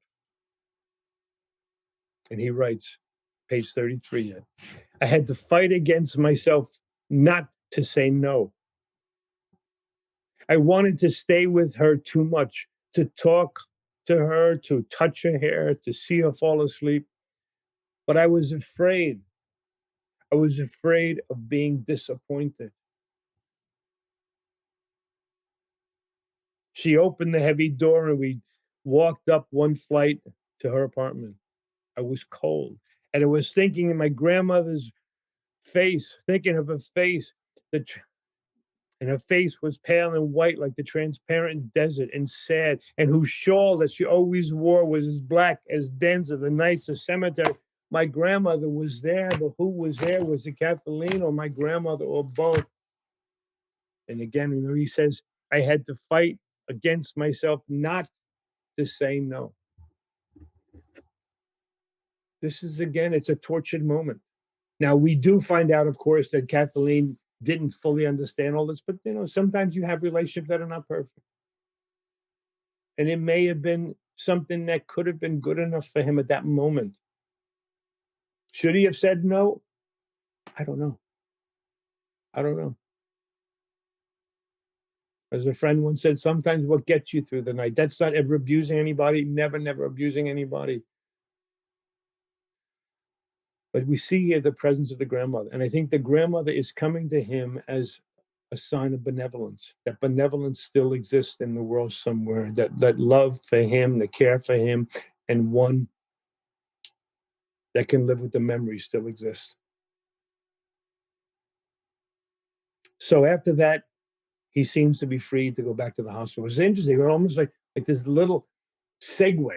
And he writes, page 33 yet. I had to fight against myself not to say no. I wanted to stay with her too much, to talk to her, to touch her hair, to see her fall asleep. But I was afraid. I was afraid of being disappointed. She opened the heavy door and we walked up one flight to her apartment. I was cold. And I was thinking in my grandmother's face, thinking of her face, and her face was pale and white like the transparent desert and sad, and whose shawl that she always wore was as black as dens of the nights of cemetery. My grandmother was there, but who was there? Was it Kathleen or my grandmother or both? And again, remember, he says, I had to fight against myself not to say no. This is, again, it's a tortured moment. Now, we do find out, of course, that Kathleen didn't fully understand all this, but, sometimes you have relationships that are not perfect. And it may have been something that could have been good enough for him at that moment. Should he have said no? I don't know. As a friend once said, sometimes what gets you through the night, that's not ever abusing anybody, never abusing anybody. But we see here the presence of the grandmother. And I think the grandmother is coming to him as a sign of benevolence, that benevolence still exists in the world somewhere, that love for him, the care for him, and one that can live with the memory still exists. So after that, he seems to be free to go back to the hospital. It's interesting. We're almost like this little segue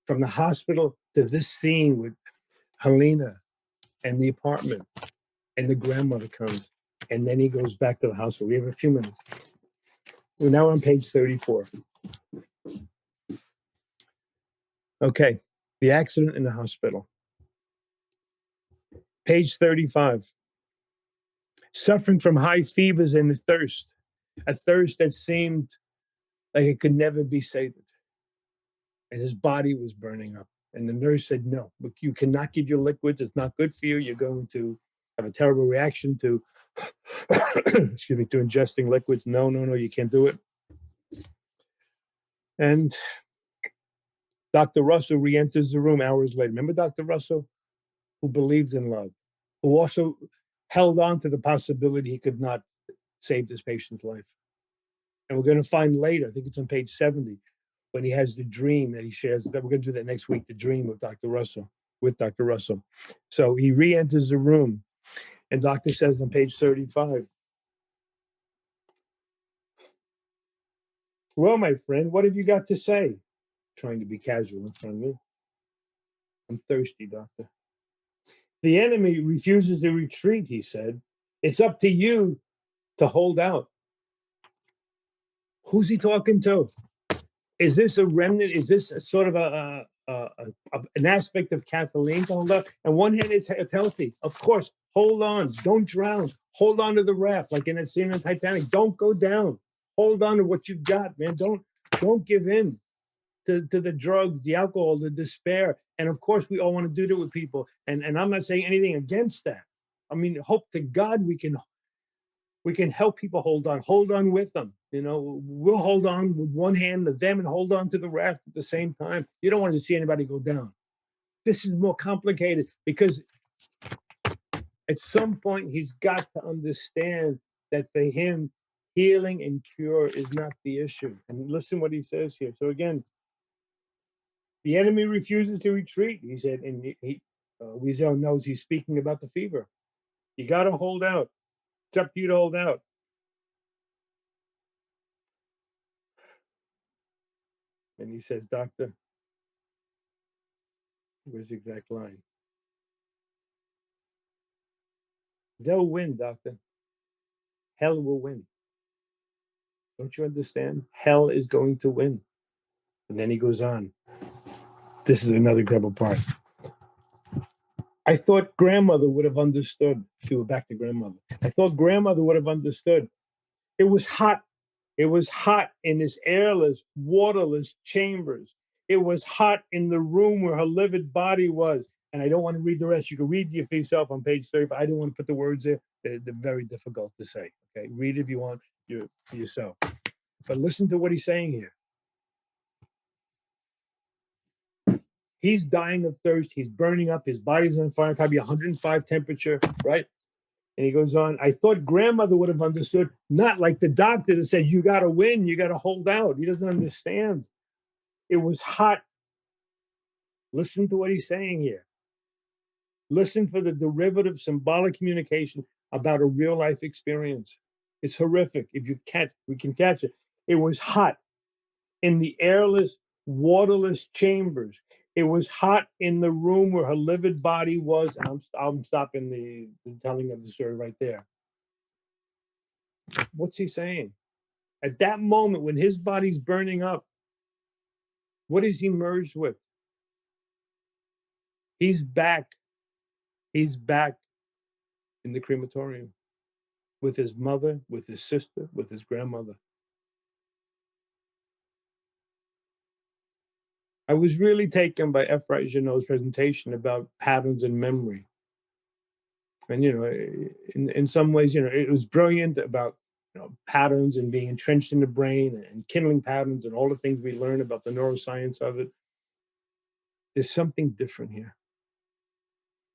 from the hospital to this scene with Helena and the apartment, and the grandmother comes, and then he goes back to the hospital. We have a few minutes. We're now on page 34. Okay, the accident in the hospital. Page 35. Suffering from high fevers and a thirst that seemed like it could never be sated. And his body was burning up. And the nurse said, no, but you cannot give your liquids. It's not good for you. You're going to have a terrible reaction to, excuse me, to ingesting liquids. No, you can't do it. And Dr. Russell re-enters the room hours later. Remember Dr. Russell, who believed in love, who also held on to the possibility he could not save this patient's life. And we're going to find later, I think it's on page 70, when he has the dream that he shares, that we're going to do that next week, the dream of Dr. Russell, with Dr. Russell. So he re-enters the room, and doctor says on page 35, Well, my friend, what have you got to say? Trying to be casual in front of me. I'm thirsty, doctor. The enemy refuses to retreat, he said. It's up to you to hold out. Who's he talking to? Is this a remnant? Is this a sort of an aspect of Kathleen to hold out? On one hand, it's healthy. Of course, hold on. Don't drown. Hold on to the raft, like in that scene in Titanic. Don't go down. Hold on to what you've got, man. Don't give in to the drugs, the alcohol, the despair. And of course, we all want to do that with people. And I'm not saying anything against that. I mean, hope to God we can help people hold on with them. You know, we'll hold on with one hand to them and hold on to the raft at the same time. You don't want to see anybody go down. This is more complicated because at some point he's got to understand that for him, healing and cure is not the issue. And listen what he says here. So again, the enemy refuses to retreat, he said, and Wiesel knows he's speaking about the fever. You got to hold out. It's up to you to hold out. And he says, doctor, where's the exact line? They'll win, doctor. Hell will win. Don't you understand? Hell is going to win. And then he goes on. This is another incredible part. I thought grandmother would have understood. See, we're back to grandmother. I thought grandmother would have understood. It was hot. It was hot in this airless, waterless chambers. It was hot in the room where her livid body was. And I don't want to read the rest. You can read it for yourself on page 30, but I don't want to put the words there. They're very difficult to say. Okay, read it if you want for yourself. But listen to what he's saying here. He's dying of thirst. He's burning up. His body's on fire, probably 105 temperature, right? And he goes on, I thought grandmother would have understood, not like the doctor that said, you got to win, you got to hold out. He doesn't understand. It was hot. Listen to what he's saying here. Listen for the derivative symbolic communication about a real life experience. It's horrific. If you catch, we can catch it. It was hot in the airless, waterless chambers. It was hot in the room where her livid body was. And I'm stopping the telling of the story right there. What's he saying? At that moment when his body's burning up, what is he merged with? He's back. He's back in the crematorium with his mother, with his sister, with his grandmother. I was really taken by Ephraim Janot's presentation about patterns in memory. And, you know, in some ways, you know, it was brilliant about, you know, patterns and being entrenched in the brain and kindling patterns and all the things we learn about the neuroscience of it. There's something different here.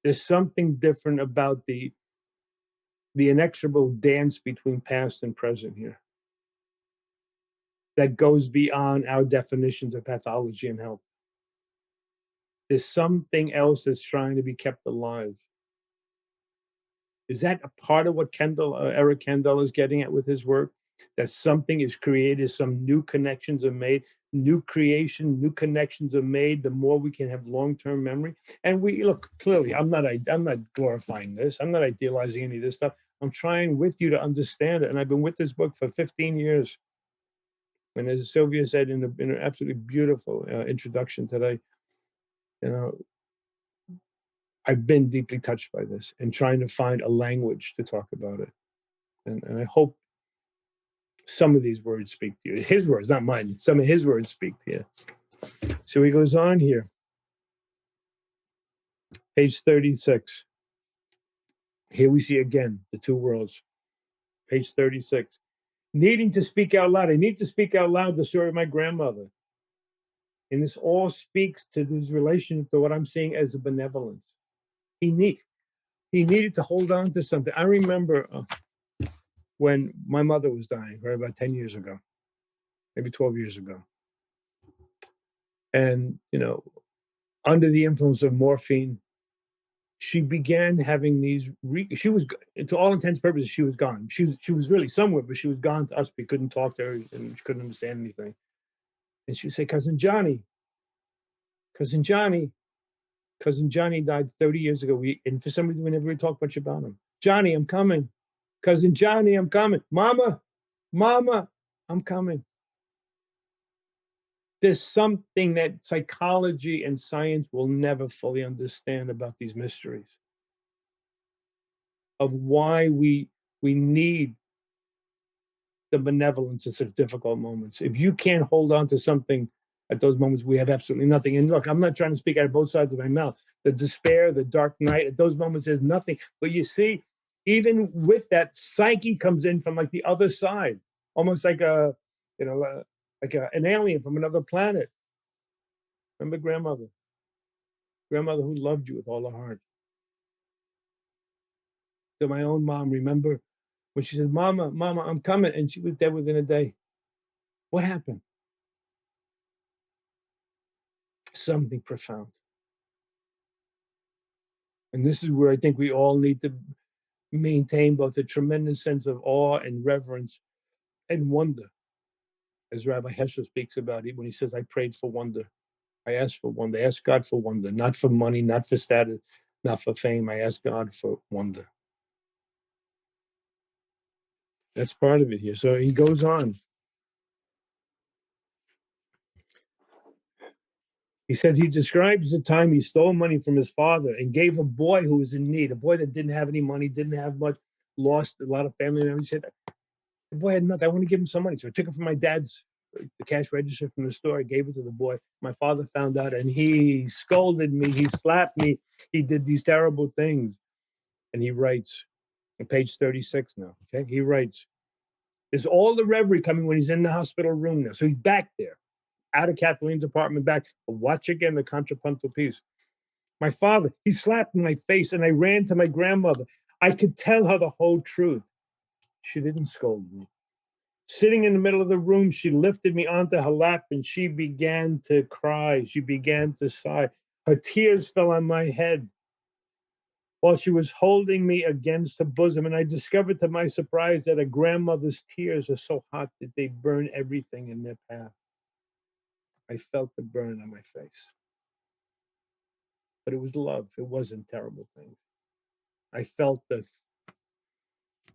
There's something different about the inexorable dance between past and present here that goes beyond our definitions of pathology and health. There's something else that's trying to be kept alive. Is that a part of what Eric Kendall is getting at with his work? That something is created, some new connections are made, new creation, new connections are made, the more we can have long-term memory. And we look, clearly, I'm not glorifying this. I'm not idealizing any of this stuff. I'm trying with you to understand it. And I've been with this book for 15 years. And as Sylvia said in an absolutely beautiful introduction today, you know, I've been deeply touched by this and trying to find a language to talk about it. And I hope some of these words speak to you. His words, not mine. Some of his words speak to you. So he goes on here. Page 36. Here we see again the two worlds. Page 36. Needing to speak out loud. I need to speak out loud the story of my grandmother. And this all speaks to this relation to what I'm seeing as a benevolence. He needed to hold on to something. I remember when my mother was dying, right, about 10 years ago, maybe 12 years ago. And, you know, under the influence of morphine, she began having these, she was, to all intents and purposes, she was gone. She was really somewhere, but she was gone to us. We couldn't talk to her and she couldn't understand anything. And she'd say, cousin Johnny, cousin Johnny, cousin Johnny died 30 years ago. And for some reason, we never really talked much about him. Johnny, I'm coming. Cousin Johnny, I'm coming. Mama, mama, I'm coming. There's something that psychology and science will never fully understand about these mysteries of why we need the benevolence in such difficult moments. If you can't hold on to something at those moments, we have absolutely nothing. And look, I'm not trying to speak out of both sides of my mouth. The despair, the dark night, at those moments, there's nothing. But you see, even with that, psyche comes in from like the other side, almost like an alien from another planet. Remember grandmother who loved you with all her heart. To my own mom, remember when she said, Mama, Mama, I'm coming, and she was dead within a day. What happened? Something profound. And this is where I think we all need to maintain both a tremendous sense of awe and reverence and wonder, as Rabbi Heschel speaks about it when he says, I prayed for wonder. I asked for wonder. I asked God for wonder, not for money, not for status, not for fame. I asked God for wonder. That's part of it here. So he goes on. He said he describes the time he stole money from his father and gave a boy who was in need, a boy that didn't have any money, didn't have much, lost a lot of family members. He said, the boy had nothing. I want to give him some money. So I took it from my dad's, the cash register from the store. I gave it to the boy. My father found out and he scolded me. He slapped me. He did these terrible things. And he writes on page 36 now. Okay. He writes, there's all the reverie coming when he's in the hospital room now. So he's back there, out of Kathleen's apartment, back. Watch again the contrapuntal piece. My father, he slapped my face and I ran to my grandmother. I could tell her the whole truth. She didn't scold me. Sitting in the middle of the room, she lifted me onto her lap and she began to cry. She began to sigh. Her tears fell on my head while she was holding me against her bosom. And I discovered to my surprise that a grandmother's tears are so hot that they burn everything in their path. I felt the burn on my face. But it was love. It wasn't terrible things. I felt the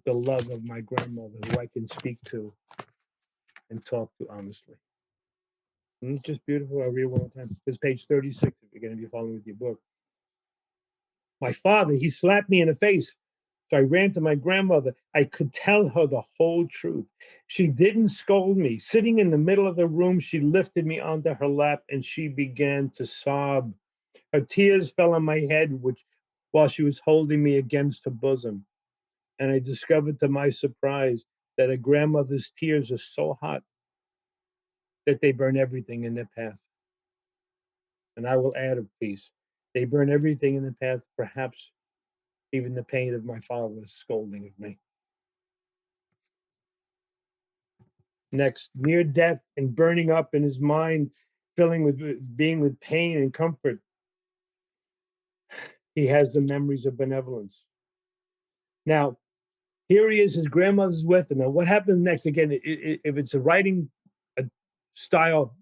love of my grandmother who I can speak to and talk to honestly. And it's just beautiful. I'll read it one more time. This is page 36 if you're going to be following with your book. My father, he slapped me in the face. So I ran to my grandmother. I could tell her the whole truth. She didn't scold me. Sitting in the middle of the room, she lifted me onto her lap and she began to sob. Her tears fell on my head, while she was holding me against her bosom. And I discovered to my surprise that a grandmother's tears are so hot that they burn everything in their path. And I will add a piece. They burn everything in the path, perhaps even the pain of my father's scolding of me. Next, near death and burning up in his mind, being with pain and comfort, he has the memories of benevolence. Now, here he is, his grandmother's with him. Now, what happens next? Again, if it's a writing style,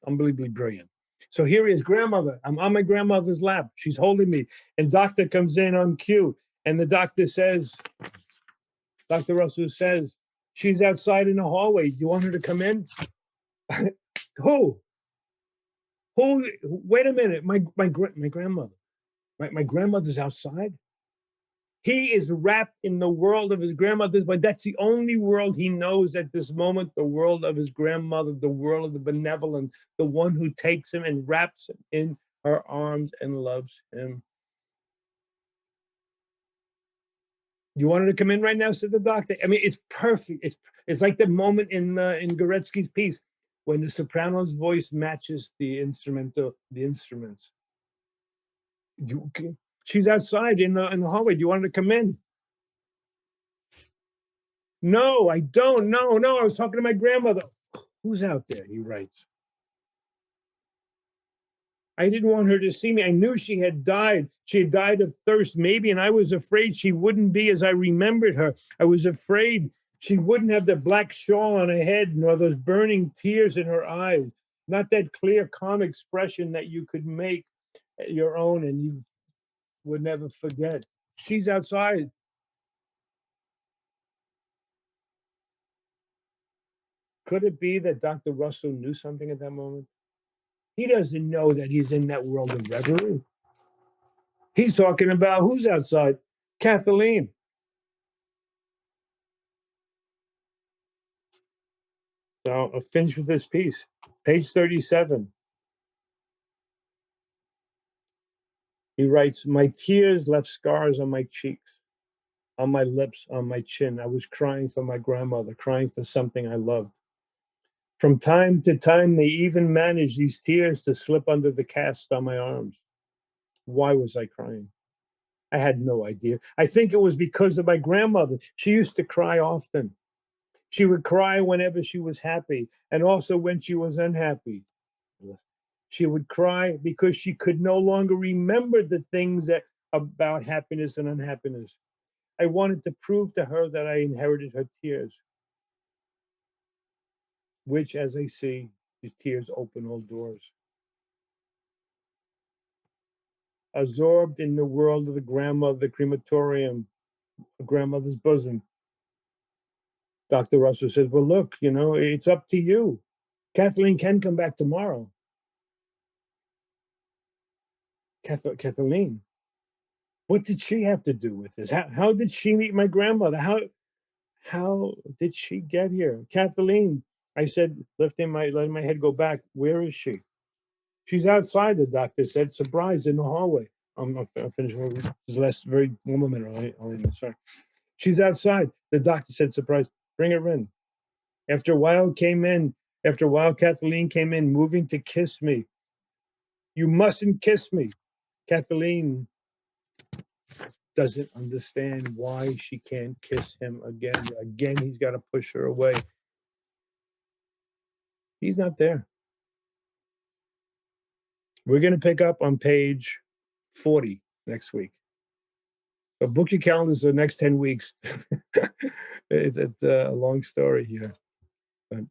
unbelievably brilliant. So here he is, grandmother. I'm on my grandmother's lap. She's holding me. And doctor comes in on cue. And the doctor says, Dr. Russell says, she's outside in the hallway. Do you want her to come in? Who? Wait a minute. My grandmother. My grandmother's outside. He is wrapped in the world of his grandmother's, but that's the only world he knows at this moment, the world of his grandmother, the world of the benevolent, the one who takes him and wraps him in her arms and loves him. You want her to come in right now, said the doctor. I mean, it's perfect. It's like the moment in Goretzky's piece when the soprano's voice matches the instruments. She's outside in the hallway. Do you want her to come in? No, I don't. No. I was talking to my grandmother. Who's out there? He writes. I didn't want her to see me. I knew she had died. She had died of thirst, maybe, and I was afraid she wouldn't be as I remembered her. I was afraid she wouldn't have the black shawl on her head, nor those burning tears in her eyes, not that clear, calm expression that you could make your own and you would never forget. She's outside. Could it be that Dr. Russell knew something at that moment? He doesn't know that he's in that world of reverie. He's talking about who's outside? Kathleen. So I'll finish with this piece. Page 37. He writes, my tears left scars on my cheeks, on my lips, on my chin. I was crying for my grandmother, crying for something I loved. From time to time, they even managed these tears to slip under the cast on my arms. Why was I crying? I had no idea. I think it was because of my grandmother. She used to cry often. She would cry whenever she was happy and also when she was unhappy. She would cry because she could no longer remember the things that about happiness and unhappiness. I wanted to prove to her that I inherited her tears, which, as I see, the tears open all doors. Absorbed in the world of the grandmother, the crematorium, grandmother's bosom, Dr. Russell says, well, look, it's up to you. Kathleen can come back tomorrow. Kathleen, what did she have to do with this? How did she meet my grandmother? How did she get here? Kathleen, I said, letting my head go back. Where is she? She's outside, the doctor said, surprised in the hallway. I'm finishing with this last very 1 minute. Sorry. She's outside. The doctor said, surprised. Bring her in. After a while, Kathleen came in, moving to kiss me. You mustn't kiss me. Kathleen doesn't understand why she can't kiss him again. Again, he's got to push her away. He's not there. We're going to pick up on page 40 next week. So book your calendars for the next 10 weeks. It's a long story here. But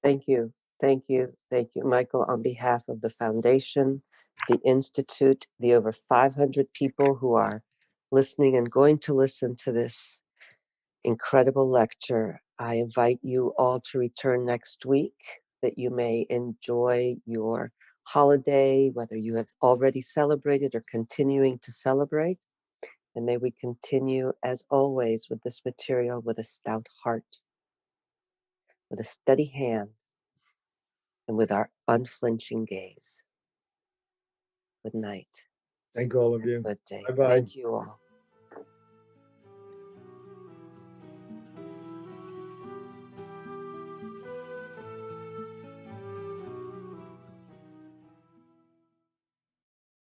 Thank you. Thank you. Thank you, Michael, on behalf of the foundation, the Institute, the over 500 people who are listening and going to listen to this incredible lecture. I invite you all to return next week that you may enjoy your holiday, whether you have already celebrated or continuing to celebrate. And may we continue, as always, with this material with a stout heart, with a steady hand, and with our unflinching gaze. Good night. thank all of you. Good day. Bye-bye. Thank you all.